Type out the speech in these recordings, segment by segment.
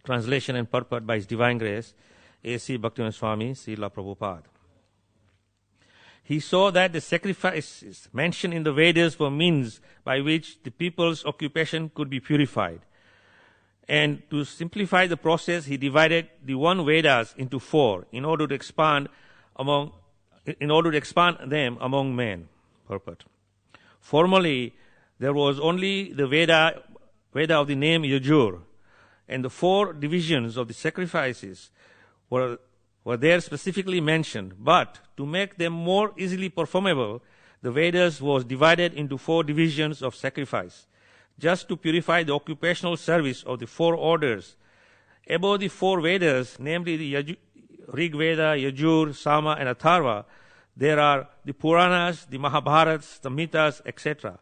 Translation and purport by His Divine Grace, A.C. Bhaktivinoda Swami, Srila Prabhupada. He saw that the sacrifices mentioned in the Vedas were means by which the people's occupation could be purified. And to simplify the process, he divided the one Vedas into four in order to expand them among men. Purport. Formerly, there was only the Veda of the name Yajur, and the four divisions of the sacrifices were there specifically mentioned. But to make them more easily performable, the Vedas was divided into four divisions of sacrifice, just to purify the occupational service of the four orders. Above the four Vedas, namely the Rig Veda, Yajur, Sama, and Atharva, there are the Puranas, the Mahabharats, the Mitas, etc.,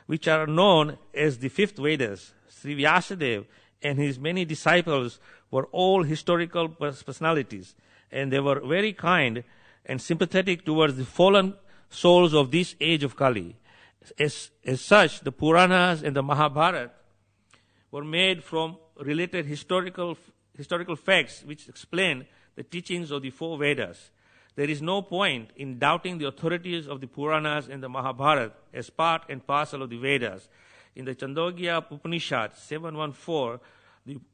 which are known as the fifth Vedas. Sri Vyasadeva and his many disciples were all historical personalities, and they were very kind and sympathetic towards the fallen souls of this age of Kali. As such, the Puranas and the Mahabharata were made from related historical facts which explain the teachings of the four Vedas. There is no point in doubting the authorities of the Puranas and the Mahabharata as part and parcel of the Vedas. In the Chandogya Upanishad 7.1.4,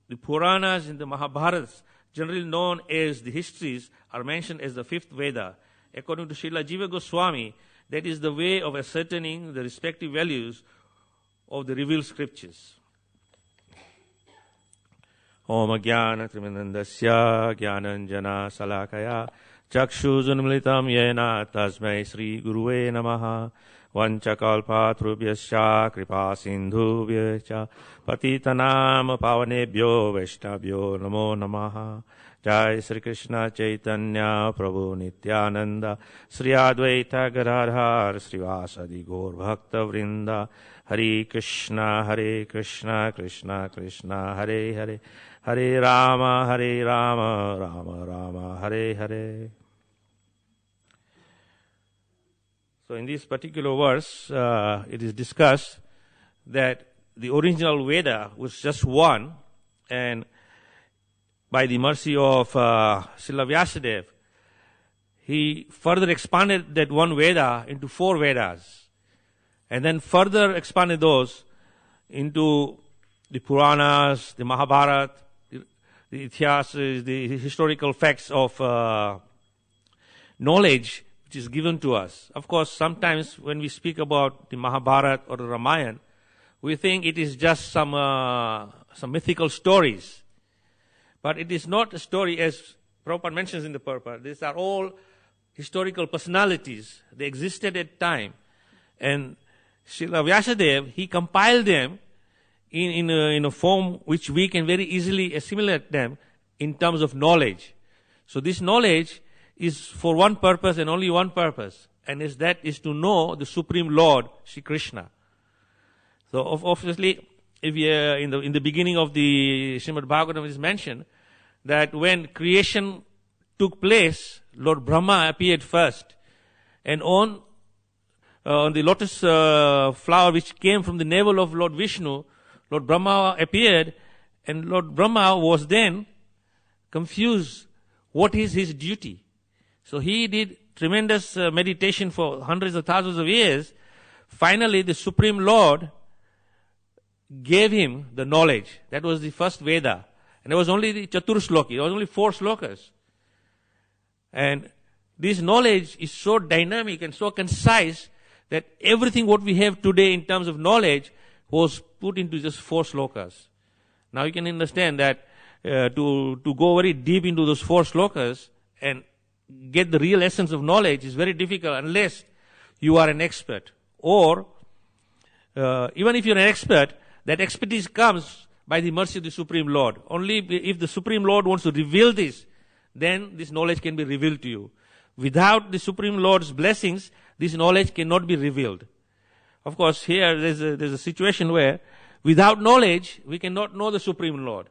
the Puranas and the Mahabharatas, generally known as the histories, are mentioned as the fifth Veda. According to Srila Jiva Goswami, that is the way of ascertaining the respective values of the revealed scriptures. Om Jnana Trimanandasya Jnananjana Salakaya Chakshuzunmilitam Yena Tasmai Sri Guruve Namaha Vanchakalpatrubhyascha Kripa Sindhubhyacha Patitanam Pavanebhyo Vaishnavyo Namo Namaha. Jai Sri Krishna Chaitanya Prabhu Nityananda Sri Advaita Gadadhar Srivasadi Gaur Bhakta Vrinda. Hare Krishna Krishna Krishna Hare Hare, Hare Rama Rama Rama Hare Hare. So in this particular verse, it is discussed that the original Veda was just one, and by the mercy of Srila Vyasadeva, he further expanded that one Veda into four Vedas, and then further expanded those into the Puranas, the Mahabharata, the Ithiyas, the historical facts of knowledge which is given to us. Of course, sometimes when we speak about the Mahabharata or the Ramayana, we think it is just some mythical stories. But it is not a story as Prabhupada mentions in the purport. These are all historical personalities. They existed at time. And Srila Vyasadeva, he compiled them in a form which we can very easily assimilate them in terms of knowledge. So this knowledge is for one purpose and only one purpose. And that is to know the Supreme Lord, Sri Krishna. So obviously, if in the beginning of the Srimad Bhagavatam, it is mentioned that when creation took place, Lord Brahma appeared first, and on the lotus flower which came from the navel of Lord Vishnu, Lord Brahma appeared, and Lord Brahma was then confused. What is his duty? So he did tremendous meditation for hundreds of thousands of years. Finally, the Supreme Lord gave him the knowledge. That was the first Veda. And it was only the Chatur Shloki. It was only 4 slokas. And this knowledge is so dynamic and so concise that everything what we have today in terms of knowledge was put into just 4 slokas. Now you can understand that to go very deep into those 4 slokas and get the real essence of knowledge is very difficult unless you are an expert. Or even if you're an expert, that expertise comes by the mercy of the Supreme Lord. Only if the Supreme Lord wants to reveal this, then this knowledge can be revealed to you. Without the Supreme Lord's blessings, this knowledge cannot be revealed. Of course, here there's a situation where without knowledge, we cannot know the Supreme Lord.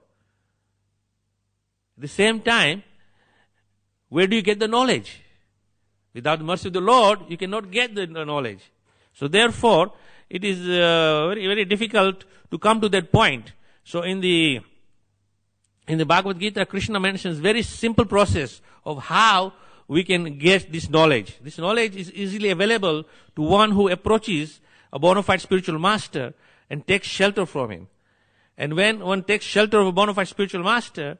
At the same time, where do you get the knowledge? Without the mercy of the Lord, you cannot get the knowledge. So therefore, it is very, very difficult to come to that point. So in the in the Bhagavad Gita, Krishna mentions very simple process of how we can get this knowledge. This knowledge is easily available to one who approaches a bona fide spiritual master and takes shelter from him. And when one takes shelter of a bona fide spiritual master,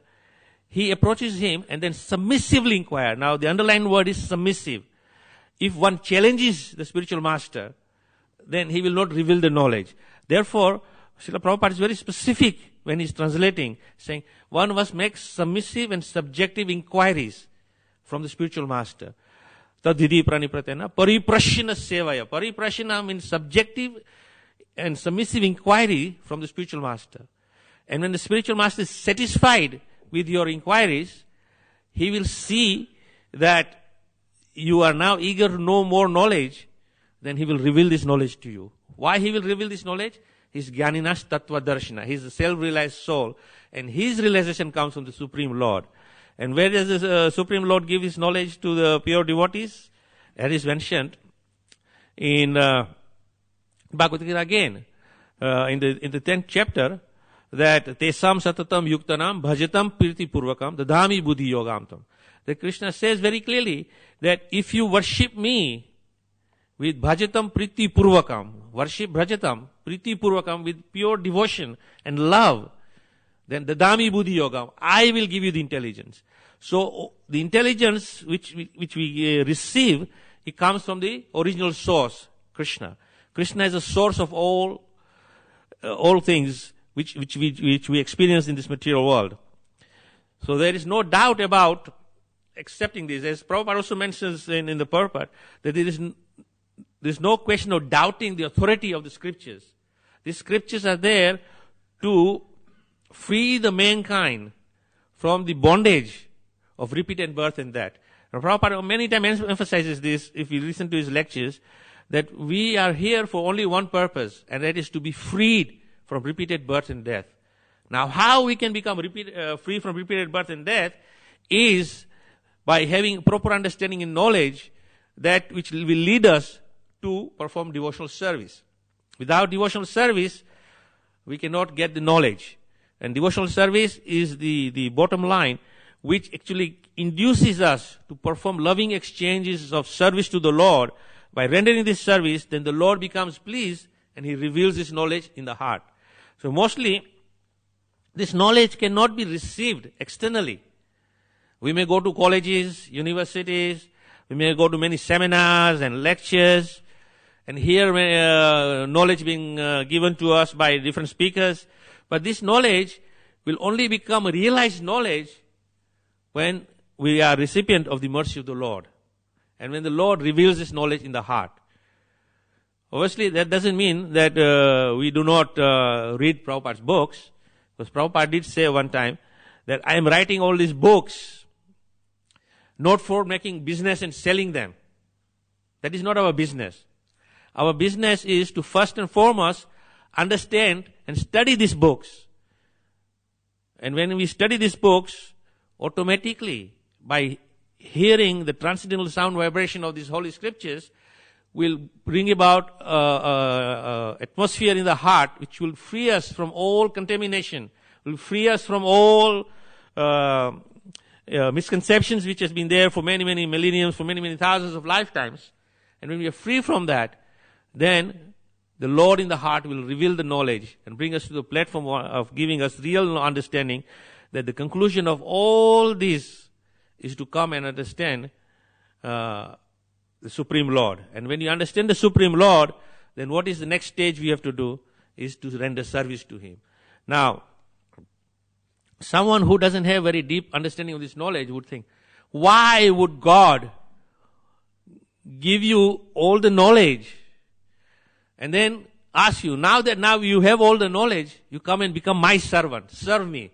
he approaches him and then submissively inquire. Now, the underlined word is submissive. If one challenges the spiritual master, then he will not reveal the knowledge. Therefore, Srila Prabhupada is very specific when he's translating, saying one must make submissive and subjective inquiries from the spiritual master. Tadhidi pranipratena pariprashina sevaya. Pariprashina means subjective and submissive inquiry from the spiritual master. And when the spiritual master is satisfied with your inquiries, he will see that you are now eager to know more knowledge, then he will reveal this knowledge to you. Why he will reveal this knowledge? He's Jnaninas Tattva Darshana. He's a self-realized soul, and his realization comes from the Supreme Lord. And where does the Supreme Lord give his knowledge to the pure devotees? That is mentioned in Bhagavad Gita again, in the 10th chapter, that Tesam Satatam Yuktanam Bhajatam Pirti Purvakam Dadami Buddhi Yogamtam. The Krishna says very clearly that if you worship me with Bhajatam Priti Purvakam, worship Bhajatam Priti Purvakam with pure devotion and love, then Dadami Buddhi Yogam, I will give you the intelligence. So the intelligence which we receive, it comes from the original source, Krishna. Krishna is the source of all things which we experience in this material world. So there is no doubt about accepting this. As Prabhupada also mentions in the purport, that there's no question of doubting the authority of the scriptures. These scriptures are there to free the mankind from the bondage of repeated birth and death. Now, Prabhupada many times emphasizes this, if you listen to his lectures, that we are here for only one purpose, and that is to be freed from repeated birth and death. Now, how we can become free from repeated birth and death is by having proper understanding and knowledge that which will lead us to perform devotional service. Without devotional service, we cannot get the knowledge. And devotional service is the bottom line, which actually induces us to perform loving exchanges of service to the Lord. By rendering this service, then the Lord becomes pleased and he reveals his knowledge in the heart. So mostly, this knowledge cannot be received externally. We may go to colleges, universities, we may go to many seminars and lectures, and hear knowledge being given to us by different speakers. But this knowledge will only become realized knowledge when we are recipient of the mercy of the Lord. And when the Lord reveals this knowledge in the heart. Obviously, that doesn't mean that we do not read Prabhupada's books. Because Prabhupada did say one time that I am writing all these books not for making business and selling them. That is not our business. Our business is to first and foremost understand and study these books. And when we study these books, automatically, by hearing the transcendental sound vibration of these holy scriptures, will bring about atmosphere in the heart which will free us from all contamination, will free us from all misconceptions which has been there for many, many millenniums, for many, many thousands of lifetimes. And when we are free from that, then the Lord in the heart will reveal the knowledge and bring us to the platform of giving us real understanding that the conclusion of all this is to come and understand the Supreme Lord. And when you understand the Supreme Lord, then what is the next stage we have to do is to render service to Him. Now, someone who doesn't have very deep understanding of this knowledge would think, why would God give you all the knowledge and then ask you, now you have all the knowledge, you come and become my servant, serve me.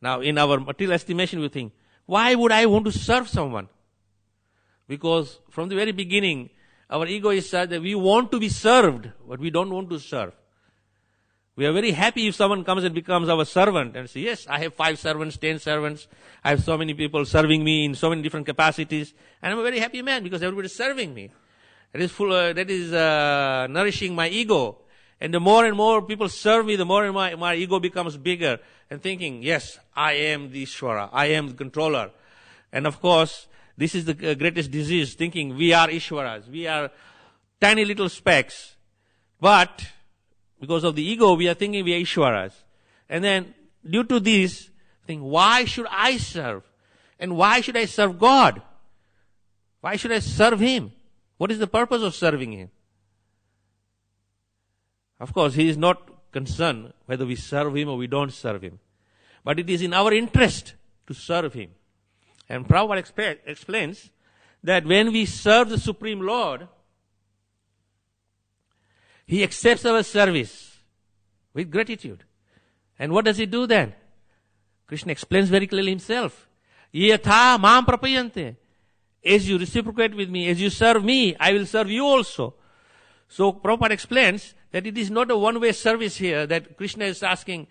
Now, in our material estimation, we think, why would I want to serve someone? Because from the very beginning, our ego is such that we want to be served, but we don't want to serve. We are very happy if someone comes and becomes our servant and says, yes, I have 5 servants, 10 servants. I have so many people serving me in so many different capacities. And I'm a very happy man because everybody is serving me. That is nourishing my ego. And the more and more people serve me, the more and more my ego becomes bigger and thinking, yes, I am the Ishvara, I am the controller. And of course, this is the greatest disease, thinking we are Ishwaras, we are tiny little specks. But because of the ego, we are thinking we are Ishwaras. And then due to this, think, why should I serve? And why should I serve God? Why should I serve Him? What is the purpose of serving Him? Of course, He is not concerned whether we serve Him or we don't serve Him. But it is in our interest to serve Him. And Prabhupada explains that when we serve the Supreme Lord, He accepts our service with gratitude. And what does He do then? Krishna explains very clearly Himself. Yatha mam prapayante. As you reciprocate with me, as you serve me, I will serve you also. So Prabhupada explains that it is not a one-way service here, that Krishna is asking,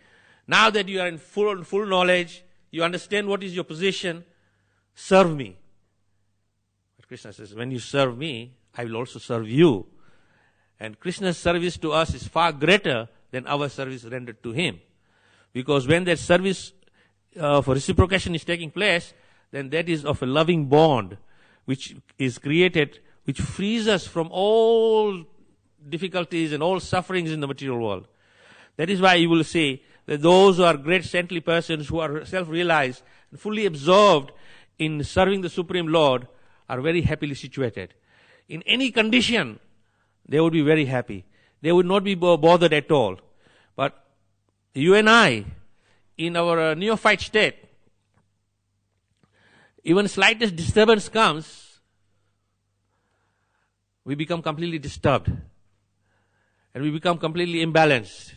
now that you are in full knowledge, you understand what is your position, serve me. But Krishna says, when you serve me, I will also serve you. And Krishna's service to us is far greater than our service rendered to Him. Because when that service for reciprocation is taking place, then that is of a loving bond which is created, which frees us from all difficulties and all sufferings in the material world. That is why you will see that those who are great saintly persons, who are self-realized and fully absorbed in serving the Supreme Lord, are very happily situated. In any condition, they would be very happy. They would not be bothered at all. But you and I, in our neophyte state, even slightest disturbance comes, we become completely disturbed. And we become completely imbalanced.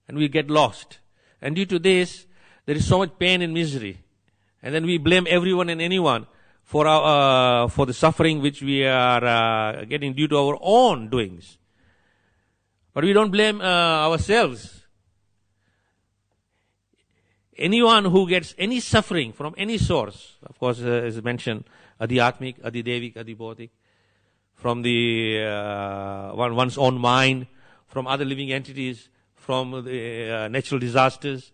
And we get lost. And due to this, there is so much pain and misery. And then we blame everyone and anyone for the suffering which we are getting due to our own doings. But we don't blame ourselves. Anyone who gets any suffering from any source, of course, as mentioned, Adhyatmik, Adhidevik, Adhibodhik, from the one's own mind, from other living entities, from the natural disasters,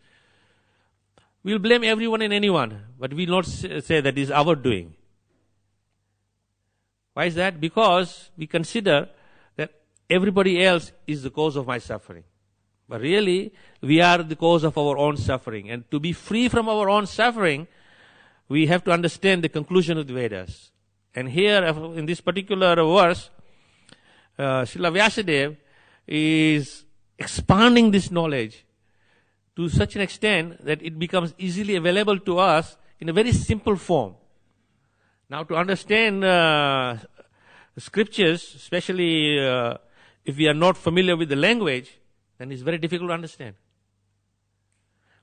we'll blame everyone and anyone, but we'll not say that is our doing. Why is that? Because we consider that everybody else is the cause of my suffering. But really, we are the cause of our own suffering. And to be free from our own suffering, we have to understand the conclusion of the Vedas. And here, in this particular verse, Srila Vyasadeva is expanding this knowledge to such an extent that it becomes easily available to us in a very simple form. Now, to understand scriptures, especially if we are not familiar with the language, then it's very difficult to understand.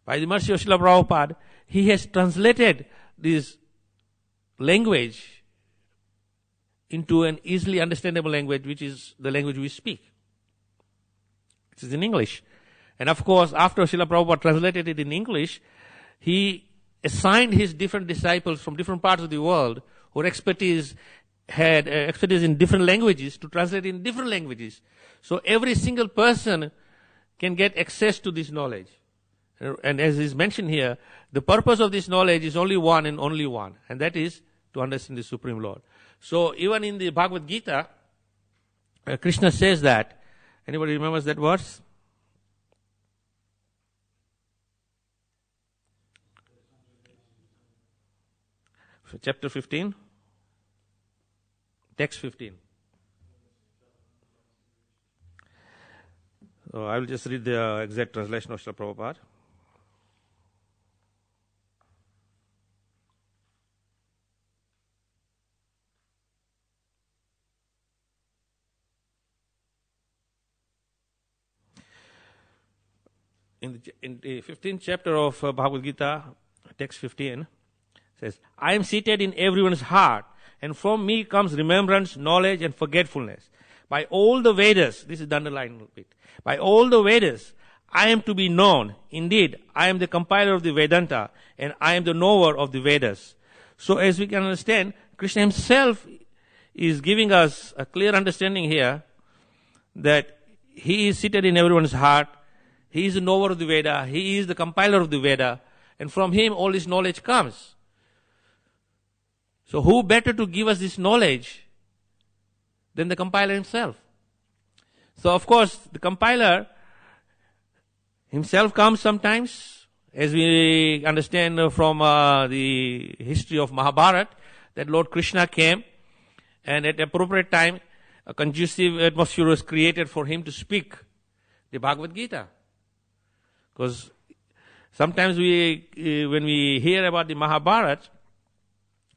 By the mercy of Srila Prabhupada, he has translated this language into an easily understandable language, which is the language we speak. It is in English. And of course, after Srila Prabhupada translated it in English, he assigned his different disciples from different parts of the world who had expertise in different languages to translate in different languages. So every single person can get access to this knowledge. And as is mentioned here, the purpose of this knowledge is only one and only one, and that is to understand the Supreme Lord. So even in the Bhagavad Gita, Krishna says that. Anybody remembers that verse? Chapter 15, text 15. So I will just read the exact translation of Srila Prabhupada. In the 15th chapter of Bhagavad Gita, text 15, says, I am seated in everyone's heart, and from me comes remembrance, knowledge, and forgetfulness. By all the Vedas, this is the underlined bit, by all the Vedas, I am to be known. Indeed, I am the compiler of the Vedanta, and I am the knower of the Vedas. So as we can understand, Krishna himself is giving us a clear understanding here that He is seated in everyone's heart. He is the knower of the Veda. He is the compiler of the Veda. And from him all this knowledge comes. So who better to give us this knowledge than the compiler himself? So of course the compiler himself comes sometimes, as we understand from the history of Mahabharata, that Lord Krishna came, and at appropriate time a conducive atmosphere was created for him to speak the Bhagavad Gita. Because sometimes when we hear about the Mahabharata,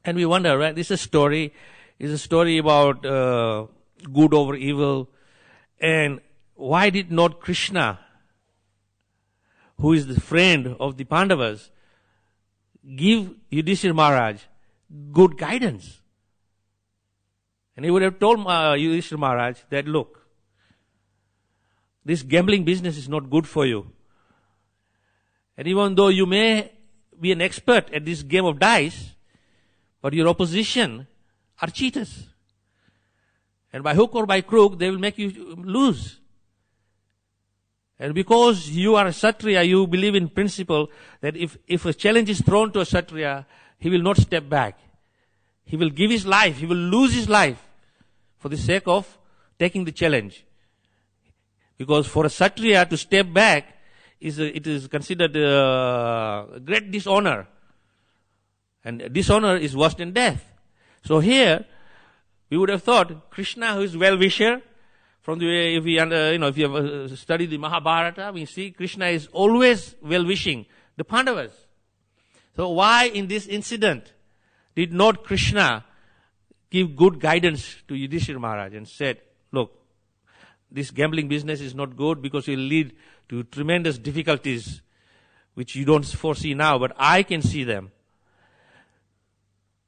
and we wonder, right, this is a story about good over evil, and why did not Krishna, who is the friend of the Pandavas, give Yudhishthira Maharaj good guidance? And he would have told Yudhishthira Maharaj that, look, this gambling business is not good for you. And even though you may be an expert at this game of dice, but your opposition are cheaters. And by hook or by crook, they will make you lose. And because you are a Kshatriya, you believe in principle that if a challenge is thrown to a Kshatriya, he will not step back. He will give his life, he will lose his life for the sake of taking the challenge. Because for a Kshatriya to step back, it is considered a great dishonor. And dishonor is worse than death. So here, we would have thought Krishna, who is well-wisher, from the way, if you have studied the Mahabharata, we see Krishna is always well-wishing the Pandavas. So why in this incident did not Krishna give good guidance to Yudhishthira Maharaj and said, look, this gambling business is not good because it will lead to tremendous difficulties which you don't foresee now, but I can see them.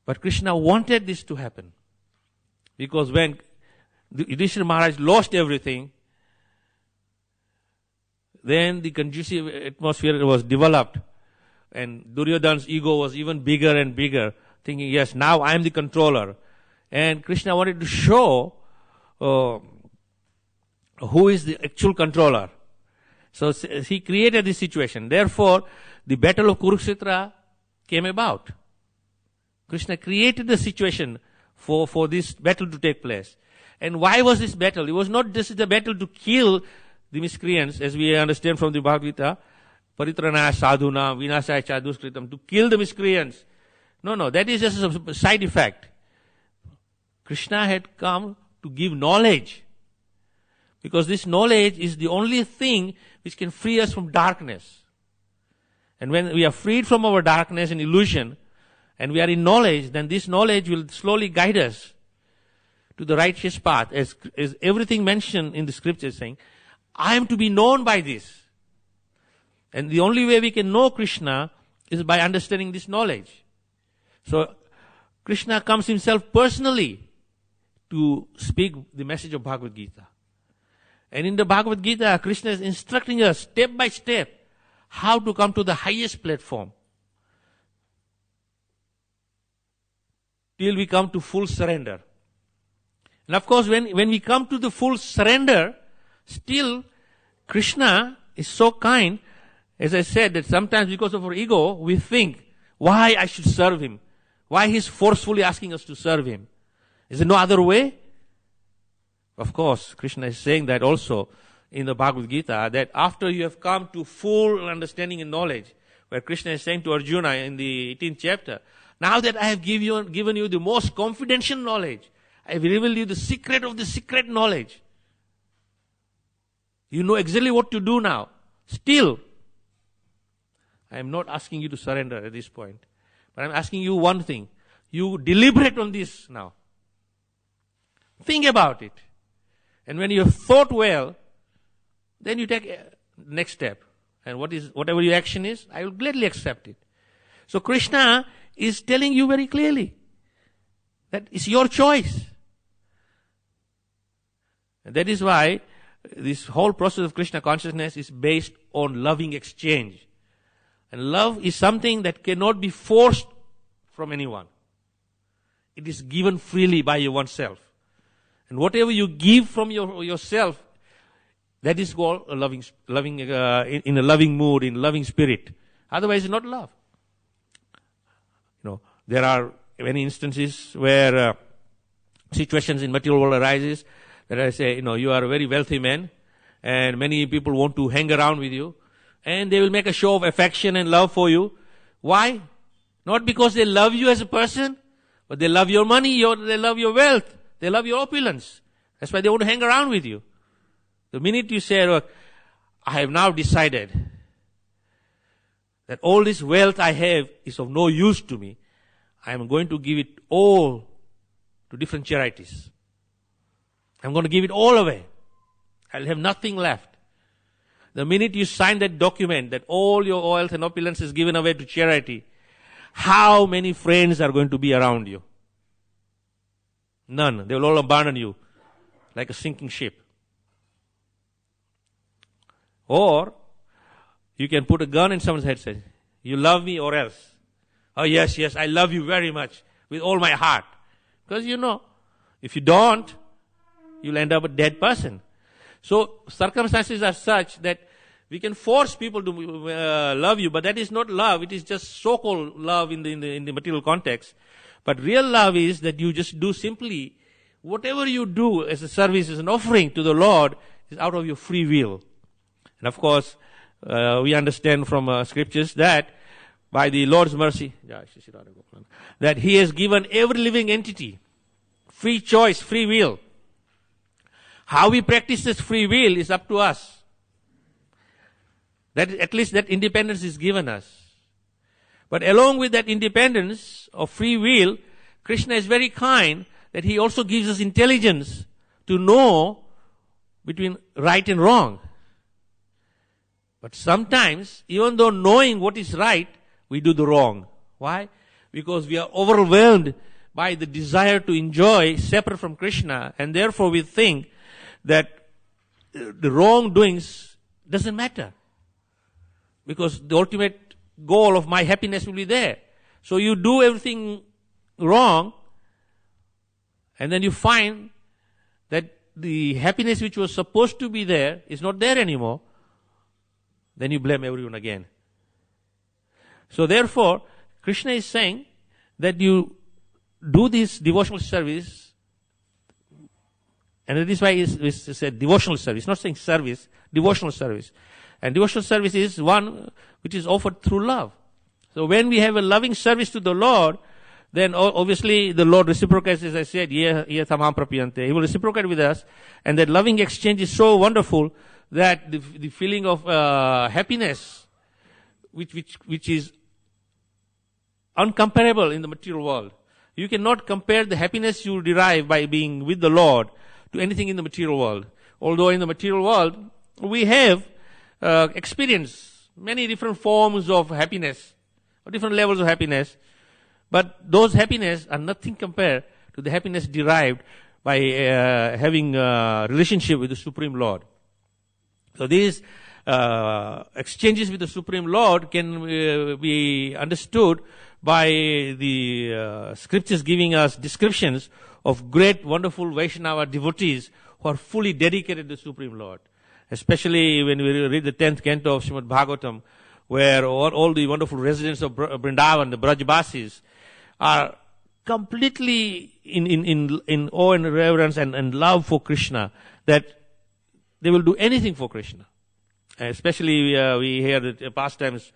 But Krishna wanted this to happen. Because when Yudhishthira Maharaj lost everything, then the conducive atmosphere was developed. And Duryodhana's ego was even bigger and bigger, thinking, yes, now I am the controller. And Krishna wanted to show who is the actual controller. So he created this situation. Therefore, the battle of Kurukshetra came about. Krishna created the situation for this battle to take place. And why was this battle? It was not just a battle to kill the miscreants, as we understand from the Bhagavad Gita, paritranaya sadhuna, vinasaya chaduskritam, to kill the miscreants. No, that is just a side effect. Krishna had come to give knowledge. Because this knowledge is the only thing which can free us from darkness. And when we are freed from our darkness and illusion, and we are in knowledge, then this knowledge will slowly guide us to the righteous path. As everything mentioned in the scripture is saying, I am to be known by this. And the only way we can know Krishna is by understanding this knowledge. So, Krishna comes himself personally to speak the message of Bhagavad Gita. And in the Bhagavad Gita, Krishna is instructing us step by step how to come to the highest platform. Till we come to full surrender. And of course, when we come to the full surrender, still Krishna is so kind, as I said, that sometimes because of our ego, we think, why I should serve him? Why he's forcefully asking us to serve him? Is there no other way? Of course, Krishna is saying that also in the Bhagavad Gita, that after you have come to full understanding and knowledge, where Krishna is saying to Arjuna in the 18th chapter, now that I have given you the most confidential knowledge, I have revealed you the secret of the secret knowledge. You know exactly what to do now. Still, I am not asking you to surrender at this point. But I am asking you one thing. You deliberate on this now. Think about it. And when you have thought well, then you take next step. And whatever your action is, I will gladly accept it. So Krishna is telling you very clearly that it's your choice. And that is why this whole process of Krishna consciousness is based on loving exchange. And love is something that cannot be forced from anyone. It is given freely by oneself. And whatever you give from yourself, That is called a in a loving mood, in loving spirit. Otherwise, it's not love. There are many instances where situations in material world arises that I say, you are a very wealthy man, and many people want to hang around with you, and they will make a show of affection and love for you. Why? Not because they love you as a person, but they love your money, they love your wealth, they love your opulence. That's why they want to hang around with you. The minute you say, look, I have now decided that all this wealth I have is of no use to me, I am going to give it all to different charities. I'm going to give it all away. I'll have nothing left. The minute you sign that document that all your wealth and opulence is given away to charity, how many friends are going to be around you? None. They will all abandon you like a sinking ship. Or you can put a gun in someone's head and say, you love me or else. Oh yes, I love you very much with all my heart. Because if you don't, you'll end up a dead person. So circumstances are such that we can force people to love you, but that is not love. It is just so-called love in the material context. But real love is that you just do simply whatever you do as a service, as an offering to the Lord, is out of your free will. And of course, we understand from scriptures that by the Lord's mercy, that He has given every living entity free choice, free will. How we practice this free will is up to us. That at least that independence is given us. But along with that independence of free will, Krishna is very kind that He also gives us intelligence to know between right and wrong. But sometimes, even though knowing what is right, we do the wrong. Why? Because we are overwhelmed by the desire to enjoy separate from Krishna, and therefore we think that the wrongdoings doesn't matter. Because the ultimate goal of my happiness will be there. So you do everything wrong, and then you find that the happiness which was supposed to be there is not there anymore. Then you blame everyone again. So therefore, Krishna is saying that you do this devotional service, and that is why it's said devotional service. It's not saying service, devotional service. And devotional service is one which is offered through love. So when we have a loving service to the Lord, then obviously the Lord reciprocates, as I said, He will reciprocate with us, and that loving exchange is so wonderful that the feeling of happiness, which is uncomparable in the material world. You cannot compare the happiness you derive by being with the Lord to anything in the material world. Although in the material world, we have experienced many different forms of happiness, or different levels of happiness, but those happiness are nothing compared to the happiness derived by having a relationship with the Supreme Lord. So these exchanges with the Supreme Lord can be understood by the scriptures giving us descriptions of great, wonderful Vaishnava devotees who are fully dedicated to the Supreme Lord. Especially when we read the 10th canto of Srimad Bhagavatam, where all the wonderful residents of Vrindavan, the Brajbasis, are completely in awe and reverence and love for Krishna, that they will do anything for Krishna. Especially we hear the pastimes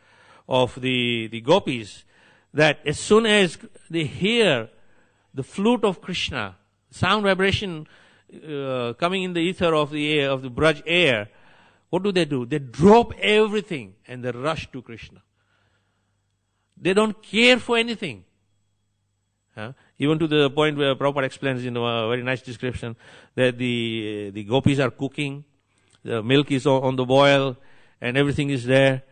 of the gopis, that as soon as they hear the flute of Krishna, sound vibration coming in the ether of the air, of the Braj air, what do? They drop everything and they rush to Krishna. They don't care for anything. Even to the point where Prabhupada explains in a very nice description that the gopis are cooking, the milk is on the boil, and everything is there.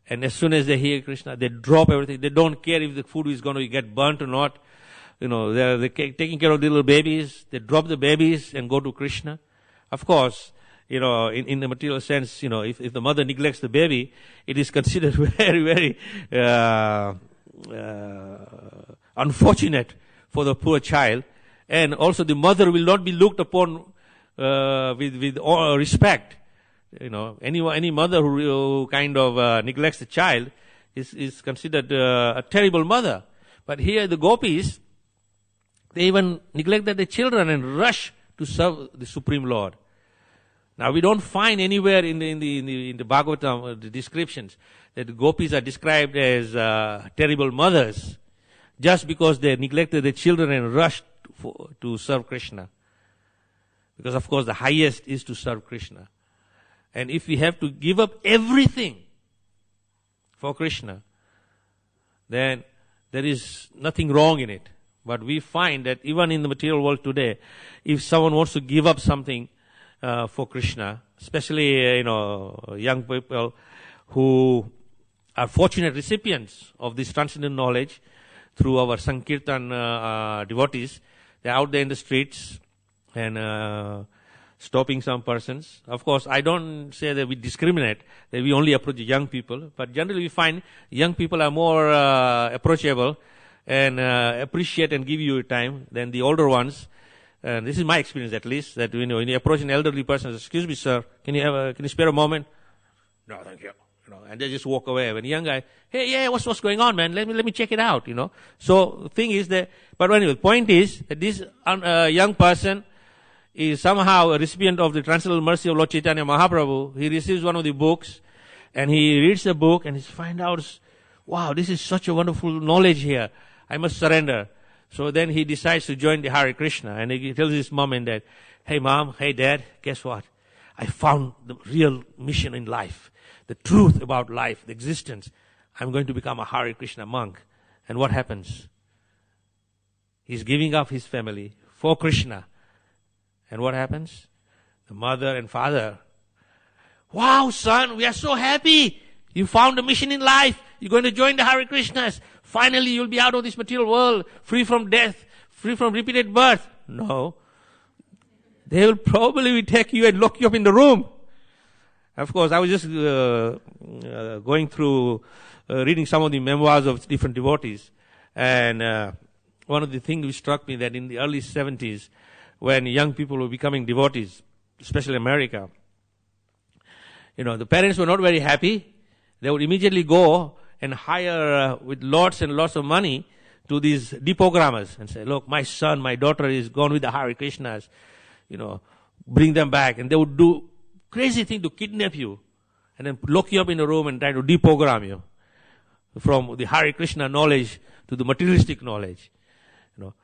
And as soon as they hear Krishna, they drop everything. They don't care if the food is going to get burnt or not. They're taking care of the little babies. They drop the babies and go to Krishna. Of course, in the material sense, if the mother neglects the baby, it is considered very, very unfortunate for the poor child. And also the mother will not be looked upon with all respect. Any mother who kind of neglects the child is considered a terrible mother. But here the gopis, they even neglected the children and rush to serve the Supreme Lord. Now we don't find anywhere in the Bhagavatam the descriptions that the gopis are described as terrible mothers just because they neglected the children and rushed to serve Krishna. Because of course the highest is to serve Krishna. And if we have to give up everything for Krishna, then there is nothing wrong in it. But we find that even in the material world today, if someone wants to give up something for Krishna, especially young people who are fortunate recipients of this transcendental knowledge through our Sankirtan devotees, they're out there in the streets and stopping some persons. Of course, I don't say that we discriminate, that we only approach young people, but generally we find young people are more approachable and appreciate and give you time than the older ones. And this is my experience at least, that when you approach an elderly person, excuse me sir, can you spare a moment? No, thank you. And they just walk away. When a young guy, hey, yeah, what's going on, man? Let me check it out, So the thing is that, but anyway, the point is that this young person is somehow a recipient of the transcendental mercy of Lord Chaitanya Mahaprabhu. He receives one of the books and he reads the book and he finds out, wow, this is such a wonderful knowledge here. I must surrender. So then he decides to join the Hare Krishna and he tells his mom and dad, hey mom, hey dad, guess what? I found the real mission in life, the truth about life, the existence. I'm going to become a Hare Krishna monk. And what happens? He's giving up his family for Krishna. And what happens? The mother and father, wow, son, we are so happy. You found a mission in life. You're going to join the Hare Krishnas. Finally, you'll be out of this material world, free from death, free from repeated birth. No. They will probably take you and lock you up in the room. Of course, I was just going through, reading some of the memoirs of different devotees. And one of the things which struck me that in the early 70s, when young people were becoming devotees, especially America, the parents were not very happy. They would immediately go and hire with lots and lots of money to these deprogrammers and say, look, my son, my daughter is gone with the Hare Krishnas, bring them back. And they would do crazy thing to kidnap you and then lock you up in a room and try to deprogram you from the Hare Krishna knowledge to the materialistic knowledge.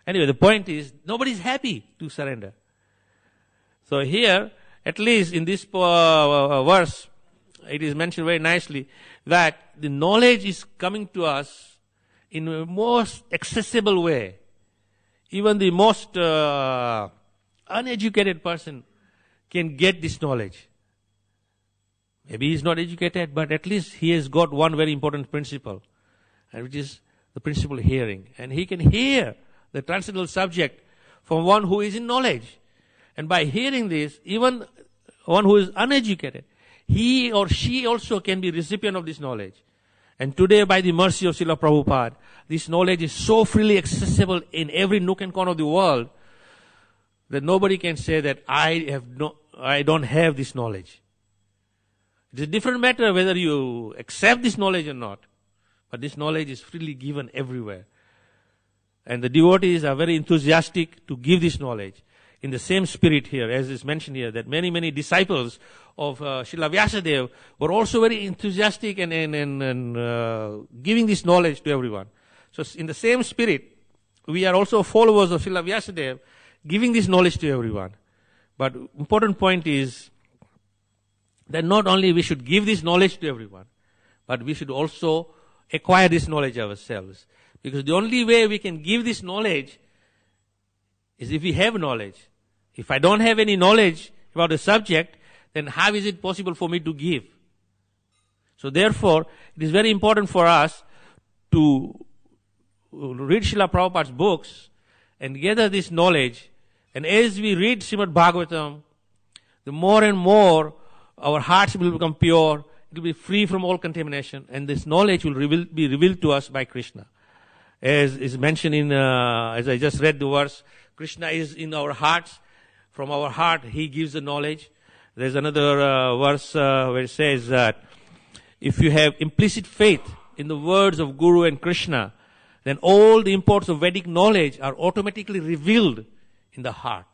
Anyway, the point is, nobody's happy to surrender. So here, at least in this verse, it is mentioned very nicely that the knowledge is coming to us in a most accessible way. Even the most uneducated person can get this knowledge. Maybe he's not educated, but at least he has got one very important principle, and which is the principle of hearing. And he can hear the transcendental subject from one who is in knowledge. And by hearing this, even one who is uneducated, he or she also can be recipient of this knowledge. And today, by the mercy of Srila Prabhupada, this knowledge is so freely accessible in every nook and corner of the world that nobody can say that I don't have this knowledge. It's a different matter whether you accept this knowledge or not. But this knowledge is freely given everywhere. And the devotees are very enthusiastic to give this knowledge. In the same spirit here, as is mentioned here, that many, many disciples of Srila Vyasadeva were also very enthusiastic and giving this knowledge to everyone. So in the same spirit, we are also followers of Srila Vyasadeva, giving this knowledge to everyone. But important point is that not only we should give this knowledge to everyone, but we should also acquire this knowledge ourselves. Because the only way we can give this knowledge is if we have knowledge. If I don't have any knowledge about the subject, then how is it possible for me to give? So therefore, it is very important for us to read Srila Prabhupada's books and gather this knowledge. And as we read Srimad Bhagavatam, the more and more our hearts will become pure, it will be free from all contamination, and this knowledge will be revealed to us by Krishna. As is mentioned in, as I just read the verse, Krishna is in our hearts. From our heart, He gives the knowledge. There's another verse where it says that if you have implicit faith in the words of Guru and Krishna, then all the imports of Vedic knowledge are automatically revealed in the heart.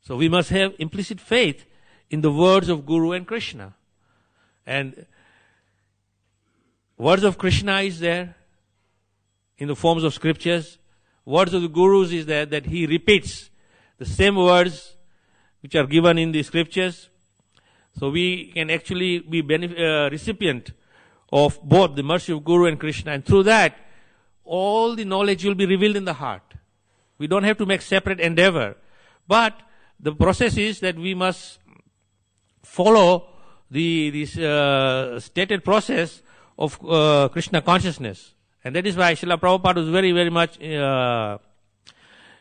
So we must have implicit faith in the words of Guru and Krishna. And words of Krishna is there in the forms of scriptures. Words of the Gurus is there that he repeats the same words which are given in the scriptures. So we can actually be recipient of both the mercy of Guru and Krishna. And through that, all the knowledge will be revealed in the heart. We don't have to make separate endeavor. But the process is that we must follow this stated process of Krishna consciousness. And that is why Srila Prabhupada was very, very much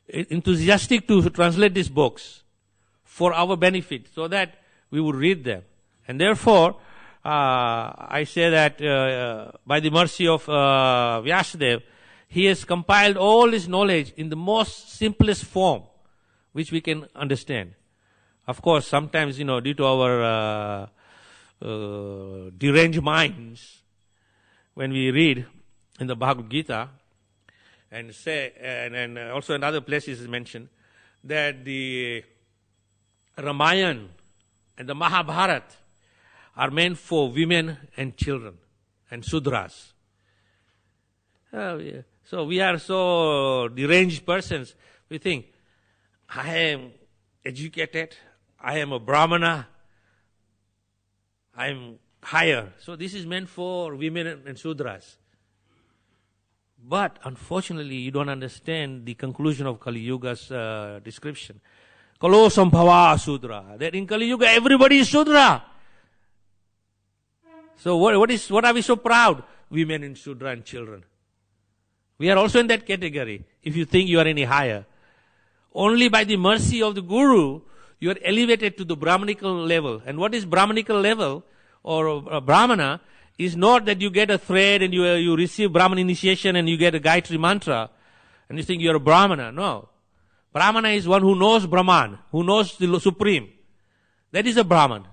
enthusiastic to translate these books for our benefit, so that we would read them. And therefore, I say that by the mercy of Vyasadeva, he has compiled all his knowledge in the most simplest form, which we can understand. Of course, sometimes, due to our deranged minds, when we read in the Bhagavad Gita, and say, and also in other places is mentioned, that the Ramayana and the Mahabharata are meant for women and children and Sudras. So we are so deranged persons. We think, I am educated, I am a Brahmana, I am higher. So this is meant for women and Sudras. But unfortunately, you don't understand the conclusion of Kali Yuga's description. Kalo Sambhava Sudra. That in Kali Yuga, everybody is Sudra. So what are we so proud? Women and Sudra and children. We are also in that category, if you think you are any higher. Only by the mercy of the Guru, you are elevated to the Brahmanical level. And what is Brahmanical level, or a Brahmana, is not that you get a thread and you receive Brahman initiation and you get a Gayatri mantra and you think you're a Brahmana. No. Brahmana is one who knows Brahman, who knows the Supreme. That is a Brahman.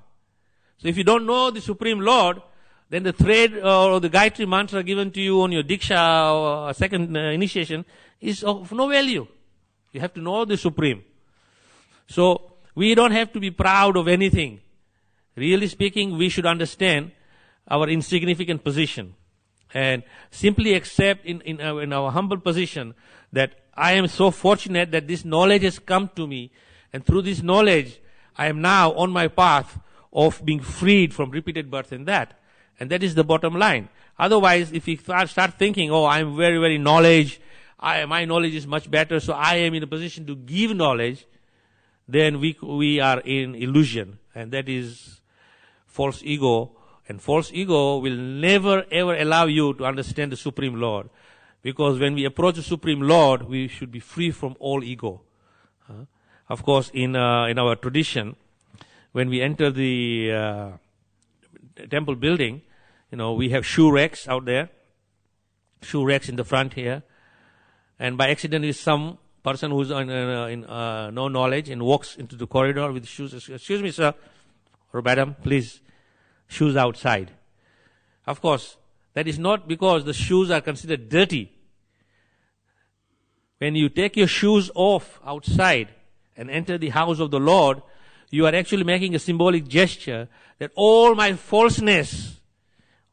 So if you don't know the Supreme Lord, then the thread or the Gayatri mantra given to you on your Diksha or second initiation is of no value. You have to know the Supreme. So we don't have to be proud of anything. Really speaking, we should understand our insignificant position and simply accept in our humble position that I am so fortunate that this knowledge has come to me, and through this knowledge I am now on my path of being freed from repeated birth and that. And that is the bottom line. Otherwise, if we start thinking, oh, I am very, very knowledge, my knowledge is much better, so I am in a position to give knowledge, then we are in illusion, and that is false ego. And false ego will never ever allow you to understand the Supreme Lord. Because when we approach the Supreme Lord, we should be free from all ego. Of course, in our tradition, when we enter the temple building, we have shoe racks out there. Shoe racks in the front here. And by accident, is some person who's in no knowledge and walks into the corridor with shoes. Excuse me, sir, or madam, please. Shoes outside. Of course, that is not because the shoes are considered dirty. When you take your shoes off outside and enter the house of the Lord, you are actually making a symbolic gesture that all my falseness,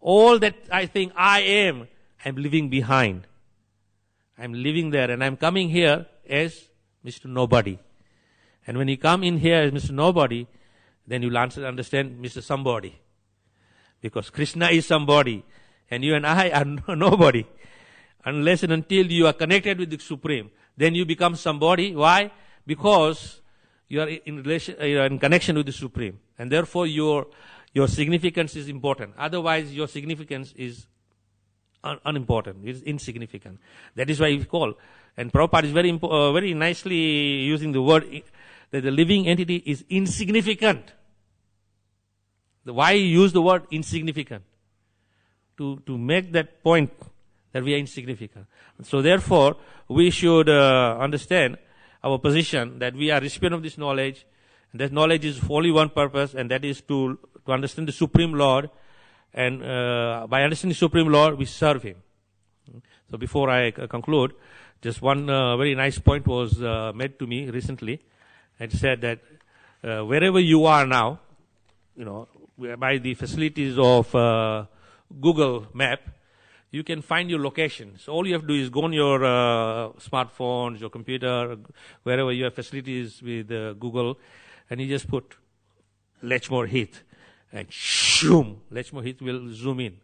all that I think I am, I'm leaving behind. I'm living there and I'm coming here as Mr. Nobody. And when you come in here as Mr. Nobody, then you'll understand Mr. Somebody. Because Krishna is somebody, and you and I are nobody. Unless and until you are connected with the Supreme, then you become somebody. Why? Because you are in connection with the Supreme, and therefore your significance is important. Otherwise, your significance is unimportant. It is insignificant. That is why we call. And Prabhupada is very nicely using the word that the living entity is insignificant. Why use the word insignificant? To make that point that we are insignificant. So therefore, we should understand our position that we are recipient of this knowledge, And that knowledge is for only one purpose, and that is to understand the Supreme Lord. And by understanding the Supreme Lord, we serve Him. So before I conclude, just one very nice point was made to me recently. It said that wherever you are now, by the facilities of Google Map, you can find your location. So all you have to do is go on your smartphones, your computer, wherever you have facilities with Google, and you just put Lechmore Heath, and shoom, Lechmore Heath will zoom in.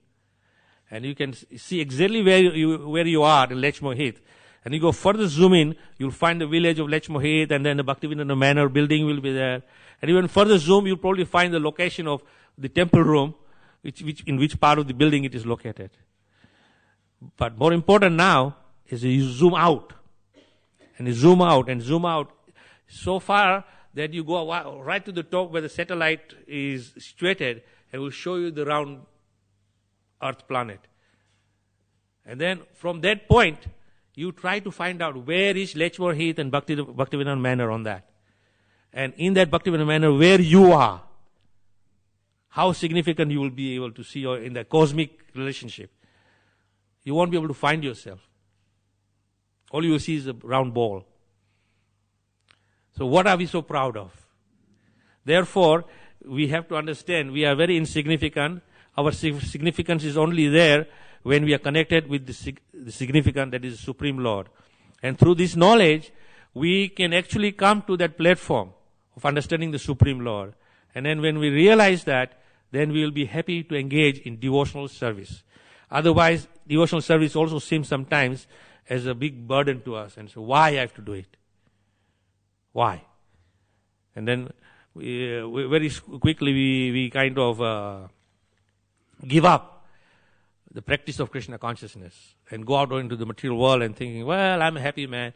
And you can see exactly where you are in Lechmore Heath. And you go further zoom in, you'll find the village of Lechmore Heath, and then the Bhaktivedana Manor building will be there. And even further zoom, you'll probably find the location of the temple room, in which part of the building it is located. But more important now is you zoom out. And you zoom out and zoom out so far that you go right to the top where the satellite is situated, and will show you the round Earth planet. And then from that point, you try to find out where is Lechmore Heath and Bhaktivedana Manor on that. And in that Bhaktivedana Manor, where you are, how significant you will be able to see in the cosmic relationship. You won't be able to find yourself. All you will see is a round ball. So what are we so proud of? Therefore, we have to understand we are very insignificant. Our significance is only there when we are connected with the significant, that is the Supreme Lord. And through this knowledge, we can actually come to that platform of understanding the Supreme Lord. And then when we realize that, then we will be happy to engage in devotional service. Otherwise, devotional service also seems sometimes as a big burden to us. And so why I have to do it? Why? And then we very quickly we kind of give up the practice of Krishna consciousness and go out into the material world and thinking, well, I'm a happy man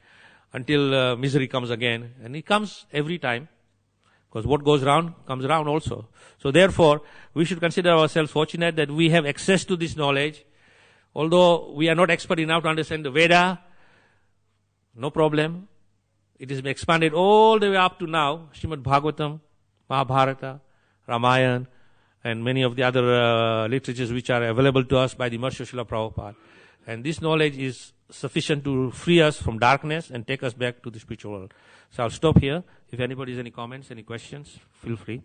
until misery comes again. And it comes every time, because what goes around comes around also. So therefore, we should consider ourselves fortunate that we have access to this knowledge. Although we are not expert enough to understand the Veda, no problem. It has been expanded all the way up to now, Srimad Bhagavatam, Mahabharata, Ramayana, and many of the other literatures which are available to us by the mercy of Srila Prabhupada. And this knowledge is sufficient to free us from darkness and take us back to the spiritual world. So I'll stop here. If anybody has any comments, any questions, feel free.